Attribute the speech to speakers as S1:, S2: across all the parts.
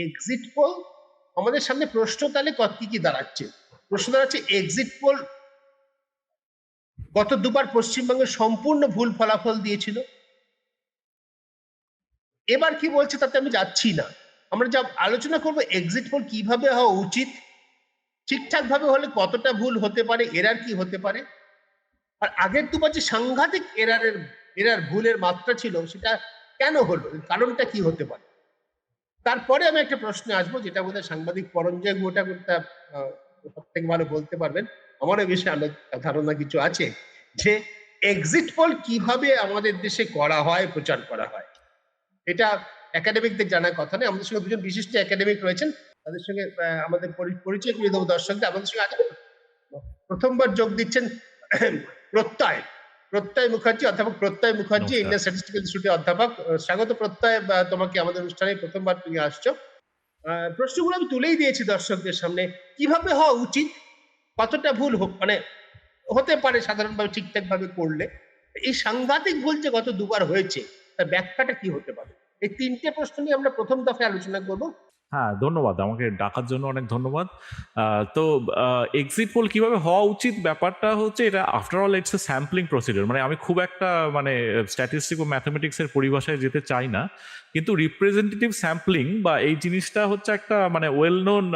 S1: Exit pole আমাদের সামনে প্রশ্ন তাহলে কি কি দাঁড়াচ্ছে? প্রশ্ন দাঁড়াচ্ছে এক্সিট পোল গত দুবার পশ্চিমবঙ্গে সম্পূর্ণ ভুল ফলাফল দিয়েছিল। এবার কি বলছে তাতে আমি যাচ্ছি না। আমরা যা আলোচনা করবো এক্সিট পোল কিভাবে হওয়া উচিত, ঠিকঠাক ভাবে হলে কতটা ভুল হতে পারে, এরার কি হতে পারে, আর আগের দুবার যে সাংঘাতিক এরার ভুলের মাত্রা ছিল সেটা কেন হলো, কারণটা কি হতে পারে। তারপরে আমি একটা প্রশ্নে আসবো যেটা বোধহয় সাংবাদিক পরঞ্জয় গোটা সব থেকে ভালো বলতে পারবেন, আমারও বিষয়ে ধারণা কিছু আছে, যে এক্সিট পোল কিভাবে আমাদের দেশে করা হয়, প্রচার করা হয়। এটা একাডেমিকদের জানার কথা নেই। আমাদের সঙ্গে দুজন বিশিষ্ট একাডেমিক রয়েছেন, তাদের সঙ্গে আমাদের পরিচয় করিয়ে দেবো দর্শকদের। আমাদের সঙ্গে আজকে প্রথমবার যোগ দিচ্ছেন প্রত্যয় মুখার্জি, অধ্যাপক প্রত্যয় মুখার্জি, ইন্ডিয়ান স্ট্যাটিস্টিক্যাল ইনস্টিটিউটের অধ্যাপক। স্বাগত প্রত্যয়, তোমাকে আমাদের অনুষ্ঠানে প্রথমবার তুমি আসছো। প্রশ্নগুলো আমি তুলেই দিয়েছি দর্শকদের সামনে, কিভাবে হওয়া উচিত, কতটা ভুল মানে হতে পারে সাধারণভাবে ঠিকঠাক ভাবে করলে। এই সাংঘাতিক ভুল যে গত দুবার হয়েছে তার ব্যাখ্যাটা কি হতে পারে, এই তিনটে প্রশ্ন নিয়ে আমরা প্রথম দফায় আলোচনা করবো।
S2: হ্যাঁ, ধন্যবাদ। আমাকে ডাকার জন্য অনেক ধন্যবাদ। তো এক্সিট পোল কিভাবে হওয়া উচিত ব্যাপারটা হচ্ছে, এটা after all it's a sampling procedure. মানে আমি খুব একটা মানে স্ট্যাটিস্টিক ও ম্যাথমেটিক্সের পরিভাষায় যেতে চাই না, কিন্তু রিপ্রেজেন্টেটিভ স্যাম্পলিং বা এই জিনিসটা হচ্ছে একটা মানে ওয়েল নোন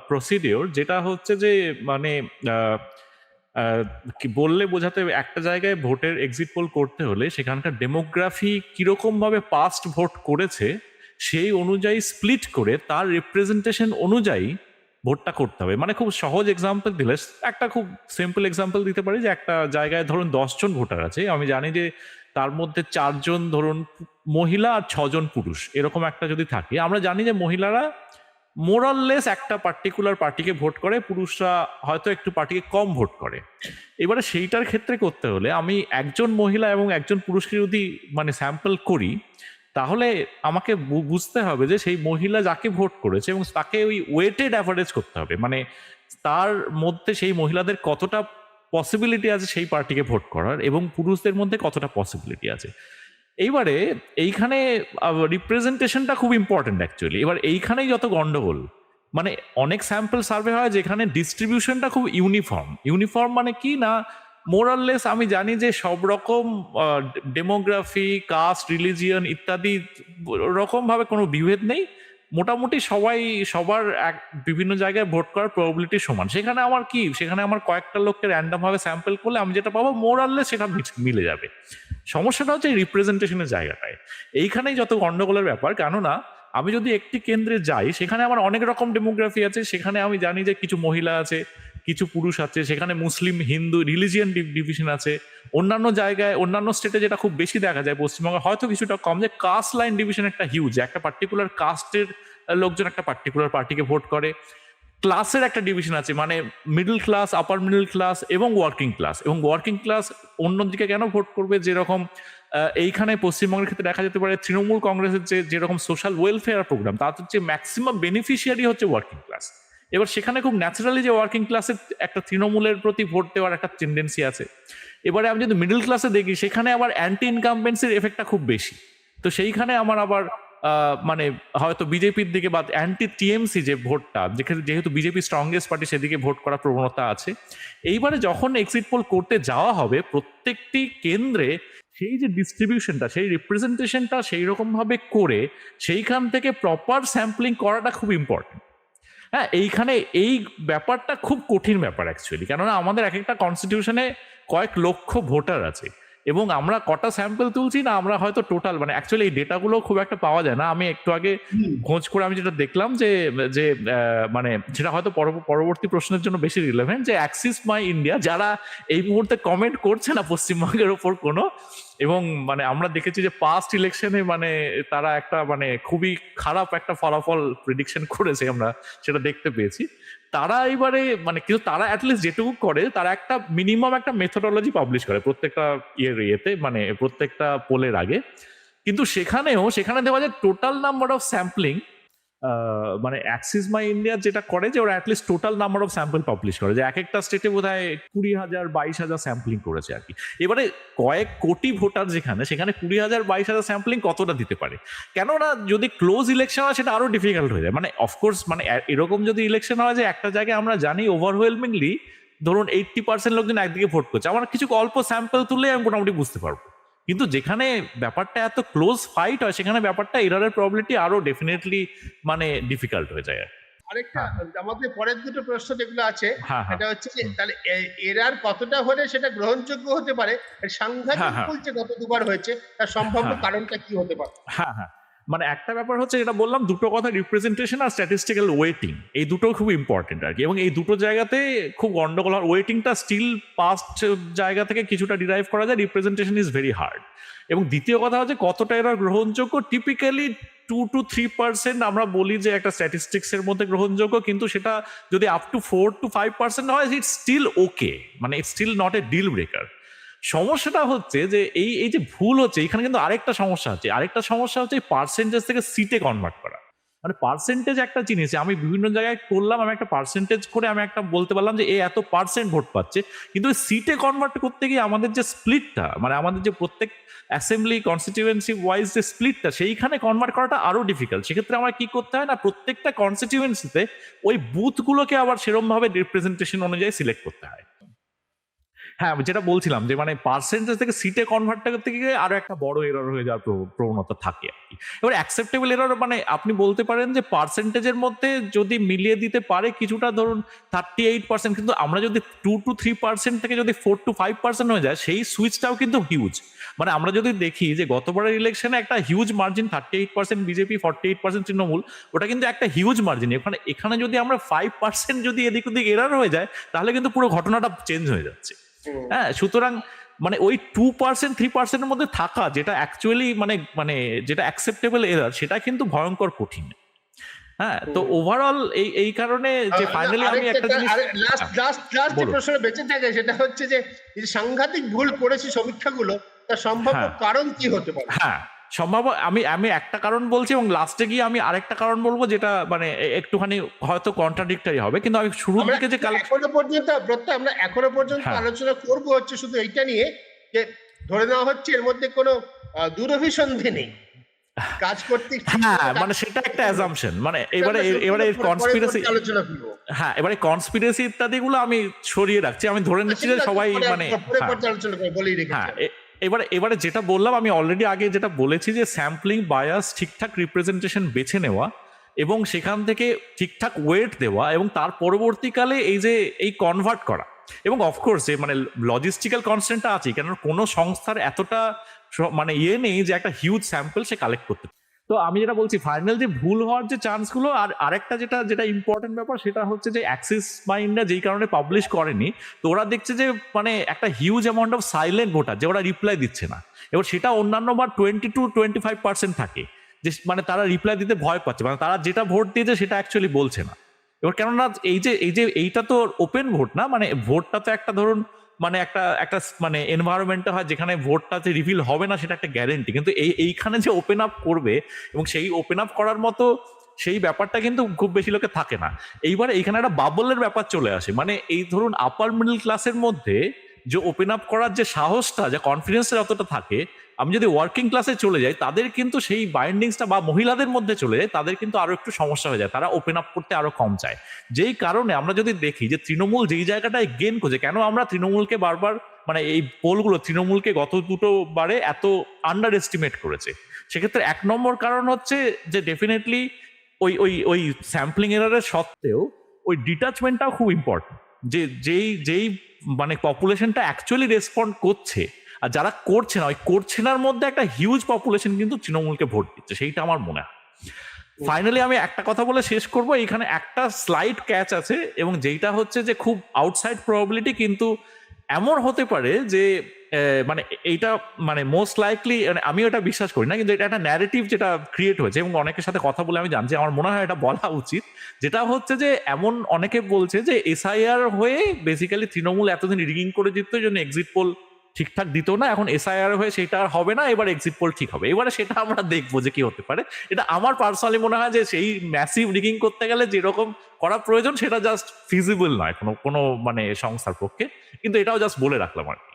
S2: প্রসিডিউর, যেটা হচ্ছে যে মানে কি বললে বোঝাতে, একটা জায়গায় ভোটের এক্সিট পোল করতে হলে সেখানকার ডেমোগ্রাফি কিরকম ভাবে পাস্ট ভোট করেছে সেই অনুযায়ী স্প্লিট করে তার রিপ্রেজেন্টেশন অনুযায়ী ভোটটা করতে হবে। মানে খুব সহজ এক্সাম্পল দিলে, একটা খুব সিম্পল এক্সাম্পল দিতে পারি যে একটা জায়গায় ধরুন 10 জন ভোটার আছে, আমি জানি যে তার মধ্যে 4 জন ধরুন মহিলা আর 6 জন পুরুষ, এরকম একটা যদি থাকে, আমরা জানি যে মহিলারা মোরাললেস একটা পার্টিকুলার পার্টিকে ভোট করে, পুরুষরা হয়তো একটু পার্টিকে কম ভোট করে। এবারে সেইটার ক্ষেত্রে করতে হলে আমি একজন মহিলা এবং একজন পুরুষকে যদি মানে স্যাম্পল করি, তাহলে আমাকে বুঝতে হবে যে সেই মহিলা যাকে ভোট করেছে এবং তাকে ওই ওয়েটেড অ্যাভারেজ করতে হবে, মানে তার মধ্যে সেই মহিলাদের কতটা পসিবিলিটি আছে সেই পার্টিকে ভোট করার এবং পুরুষদের মধ্যে কতটা পসিবিলিটি আছে। এইবারে এইখানে রিপ্রেজেন্টেশনটা খুব ইম্পর্টেন্ট অ্যাকচুয়ালি। এবার এইখানেই যত গন্ডগোল, মানে অনেক স্যাম্পল সার্ভে হয় যেখানে ডিস্ট্রিবিউশনটা খুব ইউনিফর্ম মানে কি না, মোরাললেস আমি জানি যে সব রকম ডেমোগ্রাফি, কাস্ট, রিলিজিয়ন ইত্যাদি রকম ভাবে কোনো বিভেদ নেই, মোটামুটি সবাই সবার এক বিভিন্ন জায়গায় ভোট করার প্রবাবিলিটি সমান। সেখানে আমার কয়েকটা লোককে র্যান্ডম ভাবে স্যাম্পল করলে আমি যেটা পাবো মোরাললেস সেটা মিলে যাবে। সমস্যাটা হচ্ছে এই রিপ্রেজেন্টেশনের জায়গাটায়, এইখানেই যত গন্ডগোলের ব্যাপার। কেননা আমি যদি একটি কেন্দ্রে যাই, সেখানে আমার অনেক রকম ডেমোগ্রাফি আছে, সেখানে আমি জানি যে কিছু মহিলা আছে, কিছু পুরুষ আছে, সেখানে মুসলিম, হিন্দু, রিলিজিয়ান ডিভিশন আছে। অন্যান্য জায়গায়, অন্যান্য স্টেটে যেটা খুব বেশি দেখা যায়, পশ্চিমবঙ্গে হয়তো কিছুটা কম, যে কাস্ট লাইন ডিভিশন একটা হিউজ, একটা পার্টিকুলার কাস্টের লোকজন একটা পার্টিকুলার পার্টিকে ভোট করে। ক্লাসের একটা ডিভিশন আছে, মানে মিডল ক্লাস, আপার মিডল ক্লাস এবং ওয়ার্কিং ক্লাস অন্যদিকে কেন ভোট করবে, যেরকম এইখানে পশ্চিমবঙ্গের ক্ষেত্রে দেখা যেতে পারে তৃণমূল কংগ্রেসের যেরকম সোশ্যাল ওয়েলফেয়ার প্রোগ্রাম, তার হচ্ছে ম্যাক্সিমাম বেনিফিশিয়ারি হচ্ছে ওয়ার্কিং ক্লাস। এবার সেখানে খুব ন্যাচারালি যে ওয়ার্কিং ক্লাসের একটা তৃণমূলের প্রতি ভোট দেওয়ার একটা টেন্ডেন্সি আছে। এবারে আমি যদি মিডল ক্লাসে দেখি, সেখানে আবার অ্যান্টি ইনকামবেন্সির এফেক্টটা খুব বেশি। তো সেইখানে আমার আবার মানে হয়তো বিজেপির দিকে বা অ্যান্টি টিএমসি যে ভোটটা, যেহেতু বিজেপি স্ট্রংগেস্ট পার্টি, সেদিকে ভোট করার প্রবণতা আছে। এইবারে যখন এক্সিট পোল করতে যাওয়া হবে, প্রত্যেকটি কেন্দ্রে সেই যে ডিস্ট্রিবিউশনটা, সেই রিপ্রেজেন্টেশনটা সেই রকম ভাবে করে সেইখান থেকে প্রপার স্যাম্পলিং করাটা খুব ইম্পর্টেন্ট। হ্যাঁ, এইখানে এই ব্যাপারটা খুব কঠিন ব্যাপার অ্যাকচুয়ালি, কেননা আমাদের এক একটা কনস্টিটিউশনে কয়েক লক্ষ ভোটার আছে এবং আমরা কটা স্যাম্পল তুলছি না, আমরা হয়তো টোটাল মানে অ্যাকচুয়ালি এই ডেটাগুলো খুব একটা পাওয়া যায় না। আমি একটু আগে খোঁজ করে আমি যেটা দেখলাম যে যে মানে যেটা হয়তো পরবর্তী প্রশ্নের জন্য বেশি রিলেভেন্ট, যে অ্যাক্সিস মাই ইন্ডিয়া যারা এই মুহূর্তে কমেন্ট করছে না পশ্চিমবঙ্গের ওপর কোনো, এবং মানে আমরা দেখেছি যে পাস্ট ইলেকশনে মানে তারা একটা মানে খুবই খারাপ একটা ফলাফল প্রেডিকশন করেছে, আমরা সেটা দেখতে পেয়েছি। তারা এবারে মানে কিন্তু তারা অ্যাটলিস্ট যেটুকু করে, তারা একটা মিনিমাম একটা মেথোডোলজি পাবলিশ করে প্রত্যেকটা ইয়েতে, মানে প্রত্যেকটা পোলের আগে। কিন্তু সেখানে দেওয়া যায় টোটাল নাম্বার অফ স্যাম্পলিং মানে অ্যাক্সিস মাই ইন্ডিয়া যেটা করে যে ওরা at least total number of sample publish করে, যে এক একটা স্টেটে বোধ হয় 20,000 22,000 স্যাম্পলিং করেছে আর কি। এবারে কয়েক কোটি ভোটার যেখানে, সেখানে 20,000 22,000 স্যাম্পলিং কতটা দিতে পারে? কেননা যদি ক্লোজ ইলেকশন হয় সেটা আরো ডিফিকাল্ট হয়ে যায়। মানে অফকোর্স মানে এরকম যদি ইলেকশন হয় যে একটা জায়গায় আমরা জানি ওভারওয়েলমিংলি ধরুন 80% লোকজন একদিকে ভোট করছে, আমার কিছু অল্প স্যাম্পল তুললে আমি মোটামুটি বুঝতে পারবো। কিন্তু যেখানে ব্যাপারটা এত ক্লোজ ফাইট হয় সেখানে ব্যাপারটা এরারের প্রবাবিলিটি আরো ডেফিনেটলি মানে ডিফিকাল্ট হয়ে যায়।
S1: আরেকটা
S2: হ্যাঁ
S1: আমাদের পরের দুটো প্রশ্ন যেগুলো আছে,
S2: হ্যাঁ হ্যাঁ
S1: এটা হচ্ছে যে তাহলে এরার কতটা হলে সেটা গ্রহণযোগ্য হতে পারে, আর সাংঘাতিক
S2: হ্যাঁ হ্যাঁ
S1: ভুল যে গত দুবার হয়েছে তার সম্ভাব্য
S2: হ্যাঁ
S1: কারণটা কি হতে পারে?
S2: হ্যাঁ হ্যাঁ মানে একটা ব্যাপার হচ্ছে, যেটা বললাম দুটো কথা, রিপ্রেজেন্টেশন আর স্ট্যাটিস্টিক্যাল ওয়েটিং, এই দুটো খুব ইম্পর্টেন্ট আর কি। এবং এই দুটো জায়গাতে খুব গন্ডগোল হয়। ওয়েটিংটা স্টিল পাস্ট জায়গা থেকে কিছুটা ডিরাইভ করা যায়, রিপ্রেজেন্টেশন ইজ ভেরি হার্ড। এবং দ্বিতীয় কথা হচ্ছে কতটা এরা গ্রহণযোগ্য, টিপিক্যালি 2 to 3% আমরা বলি যে একটা স্ট্যাটিস্টিক্স এর মধ্যে গ্রহণযোগ্য, কিন্তু সেটা যদি আপ টু 4 to 5% হয়, ইটস স্টিল ওকে, মানে it's still not a deal breaker. সমস্যাটা হচ্ছে যে এই এই যে ভুল হচ্ছে, এখানে কিন্তু আরেকটা সমস্যা হচ্ছে পার্সেন্টেজ থেকে সিটে কনভার্ট করা। মানে পার্সেন্টেজ একটা জিনিস, আমি বিভিন্ন জায়গায় করলাম, আমি একটা পার্সেন্টেজ করে আমি একটা বলতে পারলাম যে এ এত পার্সেন্ট ভোট পাচ্ছে, কিন্তু সিটে কনভার্ট করতে গিয়ে আমাদের যে স্প্লিটটা, মানে আমাদের যে প্রত্যেক অ্যাসেম্বলি কনস্টিটিউয়েন্সি ওয়াইজ যে স্প্লিটটা, সেইখানে কনভার্ট করাটা আরো ডিফিকাল্ট। সেক্ষেত্রে আমার কি করতে হয় না, প্রত্যেকটা কনস্টিটিউয়েন্সিতে ওই বুথগুলোকে আবার সেরকম ভাবে রিপ্রেজেন্টেশন অনুযায়ী সিলেক্ট করতে হয়। হ্যাঁ, যেটা বলছিলাম যে মানে পার্সেন্টেজ থেকে সিটে কনভার্ট করতে গিয়ে আরো একটা বড় এরর হয়ে যাওয়ার প্রবণতা থাকে আর কি। এবার অ্যাকসেপ্টেবল এরর মানে আপনি বলতে পারেন যে পার্সেন্টেজের মধ্যে যদি মিলিয়ে দিতে পারে কিছুটা, ধরুন 38%, কিন্তু আমরা যদি 2 to 3% থেকে যদি 4 to 5% হয়ে যায়, সেই সুইচটাও কিন্তু হিউজ। মানে আমরা যদি দেখি যে গতবারের ইলেকশনে একটা হিউজ মার্জিন, 38% বিজেপি, 48% তৃণমূল, ওটা কিন্তু একটা হিউজ মার্জিন। এখানে যদি আমরা 5% যদি এদিক ওদিক এরর হয়ে যায়, তাহলে কিন্তু পুরো ঘটনাটা চেঞ্জ হয়ে যাচ্ছে। হ্যাঁ, সুতরাং মানে ওই 2% 3%-এর মধ্যে থাকা, যেটা অ্যাকচুয়ালি মানে মানে যেটা অ্যাকসেপ্টেবল এরার, সেটা কিন্তু ভয়ঙ্কর কঠিন। হ্যাঁ, তো ওভারঅল এই কারণে যে ফাইনালি আমি একটা জিনিস,
S1: লাস্ট যে
S2: বলুন।
S1: প্রশ্ন বেঁচে থাকে সেটা হচ্ছে যে এই যে সাংঘাতিক ভুল করেছে সমীক্ষাগুলো, তার সম্ভাব্য
S2: হ্যাঁ
S1: কারণ কি হতে পারে?
S2: হ্যাঁ সম্ভব, আমি আমি একটা কারণ বলছি এবং লাস্টে গিয়ে আমি আরেকটা কারণ বলবো, যেটা মানে একটুখানি হয়তো কন্ট্রাডিক্টরি হবে, কিন্তু আমি শুরুর
S1: আমরা
S2: দিকে যে
S1: আমরা এখনো পর্যন্ত
S2: হ্যাঁ
S1: আলোচনা করব হচ্ছে শুধু এইটা নিয়ে, যে ধরে নেওয়া হচ্ছে এর মধ্যে কোনো দূরভিসন্ধি নেই, কাজ করতে
S2: হ্যাঁ মানে সেটা একটা অ্যাজাম্পশন, মানে এবারে কনস্পিরেসি,
S1: আলোচনা করবো।
S2: হ্যাঁ এবারে কনস্পিরেসি ইত্যাদি গুলো আমি সরিয়ে রাখছি, আমি ধরে নিচ্ছি যে সবাই মানে হ্যাঁ
S1: আলোচনা করে বলেই
S2: হ্যাঁ
S1: রেখেছি।
S2: এবারে যেটা বললাম, আমি অলরেডি আগে যেটা বলেছি যে স্যাম্পলিং বায়াস, ঠিকঠাক রিপ্রেজেন্টেশন বেছে নেওয়া এবং সেখান থেকে ঠিকঠাক ওয়েট দেওয়া, এবং তার পরবর্তীকালে এই যে এই কনভার্ট করা, এবং অফকোর্স যে মানে লজিস্টিক্যাল কনস্ট্যান্টটা আছে, কেন কোনো সংস্থার এতটা মানে নেই যে একটা হিউজ স্যাম্পল সে কালেক্ট করতে। তো আমি যেটা বলছি, ফাইনাল যে ভুল হওয়ার যে চান্সগুলো, আর আরেকটা যেটা ইম্পর্টেন্ট ব্যাপার, সেটা হচ্ছে যে অ্যাক্সিস মাই ইন্ডিয়া যেই কারণে পাবলিশ করেনি, তো ওরা দেখছে যে মানে একটা huge amount of silent voter, যে ওরা রিপ্লাই দিচ্ছে না। এবার সেটা অন্যান্য বার 20 to 25% থাকে, যে মানে তারা রিপ্লাই দিতে ভয় পাচ্ছে, মানে তারা যেটা ভোট দিয়েছে সেটা অ্যাকচুয়ালি বলছে না। এবার কেননা এই যে এইটা তো ওপেন ভোট না, মানে ভোটটা তো একটা ধরুন মানে একটা একটা মানে এনভায়রনমেন্টে হয় যেখানে ভোটটাতে রিভিল হবে না, সেটা একটা গ্যারেন্টি, কিন্তু এইখানে যে ওপেন আপ করবে এবং সেই ওপেন আপ করার মতো সেই ব্যাপারটা কিন্তু খুব বেশি লোকে থাকে না। এইবারে এইখানে একটা বাবলের ব্যাপার চলে আসে, মানে এই ধরুন আপার মিডল ক্লাসের মধ্যে যে ওপেন আপ করার যে সাহসটা, যে কনফিডেন্সটা যতটা থাকে, আমি যদি ওয়ার্কিং ক্লাসে চলে যাই, তাদের কিন্তু সেই বাইন্ডিংসটা, বা মহিলাদের মধ্যে চলে যায়, তাদের কিন্তু আরো একটু সমস্যা হয়ে যায়, তারা ওপেন আপ করতে আরো কম চায়। যেই কারণে আমরা যদি দেখি যে তৃণমূল যেই জায়গাটায় গেন করছে, কেন আমরা তৃণমূলকে বারবার মানে এই পোলগুলো তৃণমূলকে গত দুটো বারে এত আন্ডার এস্টিমেট করেছে, সেক্ষেত্রে 1 নম্বর কারণ হচ্ছে যে ডেফিনেটলি ওই স্যাম্পলিং এরারের সত্ত্বেও ওই ডিটাচমেন্টটাও খুব ইম্পর্টেন্ট, যে যেই মানে পপুলেশনটা অ্যাকচুয়ালি রেসপন্ড করছে, আর যারা করছে না, ওই করছে নার মধ্যে একটা হিউজ পপুলেশন কিন্তু তৃণমূলকে ভোট দিচ্ছে, সেইটা আমার মনে হয়। ফাইনালি আমি একটা কথা বলে শেষ করব, এখানে একটা স্লাইড ক্যাচ আছে, এবং যেইটা হচ্ছে যে খুব আউটসাইড প্রবাবিলিটি, কিন্তু এমন হতে পারে যে মানে এইটা মানে মোস্ট লাইকলি, মানে আমি ওটা বিশ্বাস করি না, কিন্তু এটা একটা ন্যারেটিভ যেটা ক্রিয়েট হয়েছে, এবং অনেকের সাথে কথা বলে আমি জানছি, আমার মনে হয় এটা বলা উচিত, যেটা হচ্ছে যে এমন অনেকে বলছে যে এসআইআর হয়ে বেসিক্যালি তৃণমূল এতদিন রিগিং করে জিততো, এই জন্য এক্সিট পোল ঠিকঠাক দিত না, এখন এসআইআর হয়ে সেটা আর হবে না, এবার এক্সিট পোল ঠিক হবে। এবারে সেটা আমরা দেখবো যে কি হতে পারে। এটা আমার পার্সোনালি মনে হয় যে সেই ম্যাসিভ রিগিং করতে গেলে যেরকম করা প্রয়োজন সেটা জাস্ট ফিজিবল নয় কোনো কোনো মানে সংস্থার পক্ষে, কিন্তু এটাও জাস্ট বলে রাখলাম আর কি।